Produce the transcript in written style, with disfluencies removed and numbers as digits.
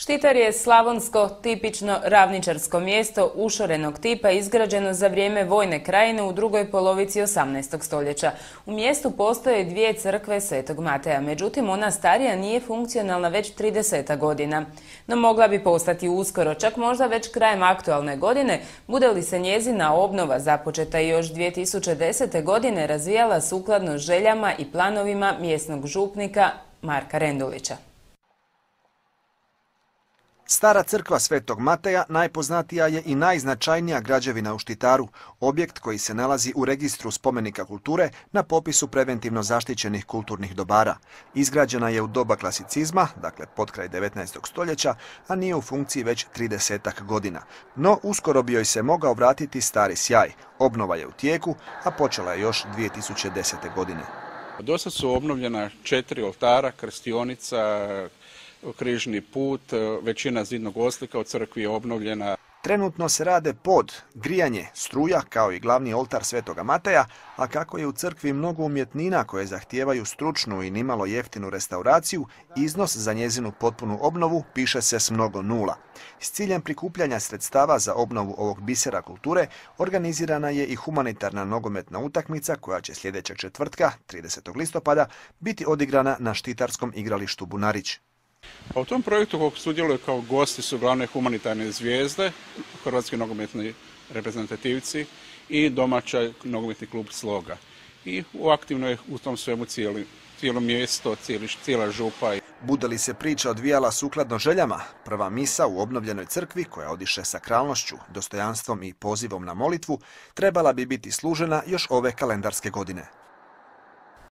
Štitar je slavonsko, tipično ravničarsko mjesto ušorenog tipa izgrađeno za vrijeme vojne krajine u drugoj polovici 18. stoljeća. U mjestu postoje dvije crkve Svetog Mateja, međutim ona starija nije funkcionalna već 30 godina. No mogla bi postati uskoro, čak možda već krajem aktualne godine, bude li se njezina obnova započeta još 2010. godine razvijala sukladno željama i planovima mjesnog župnika Marka Rendulića. Stara crkva Svetog Mateja najpoznatija je i najznačajnija građevina u Štitaru, objekt koji se nalazi u registru spomenika kulture na popisu preventivno zaštićenih kulturnih dobara. Izgrađena je u doba klasicizma, dakle potkraj 19. stoljeća, a nije u funkciji već 30 godina. No uskoro bi joj se mogao vratiti stari sjaj. Obnova je u tijeku, a počela je još 2010. godine. Dosad su obnovljena 4 oltara, krstionica, križni put, većina zidnog oslika u crkvi je obnovljena. Trenutno se rade pod, grijanje, struja kao i glavni oltar Svetoga Mateja, a kako je u crkvi mnogo umjetnina koje zahtijevaju stručnu i nimalo jeftinu restauraciju, iznos za njezinu potpunu obnovu piše se s mnogo nula. S ciljem prikupljanja sredstava za obnovu ovog bisera kulture organizirana je i humanitarna nogometna utakmica koja će sljedećeg četvrtka, 30. listopada, biti odigrana na štitarskom igralištu Bunarić. U tom projektu kog sudjeluju kao gosti su glavne humanitarne zvijezde, hrvatski nogometni reprezentativci i domaća nogometni klub Sloga. I aktivno je u tom svemu cijelo mjesto, cijela župa. Bude li se priča odvijala sukladno željama, prva misa u obnovljenoj crkvi, koja odiše sakralnošću, dostojanstvom i pozivom na molitvu, trebala bi biti služena još ove kalendarske godine.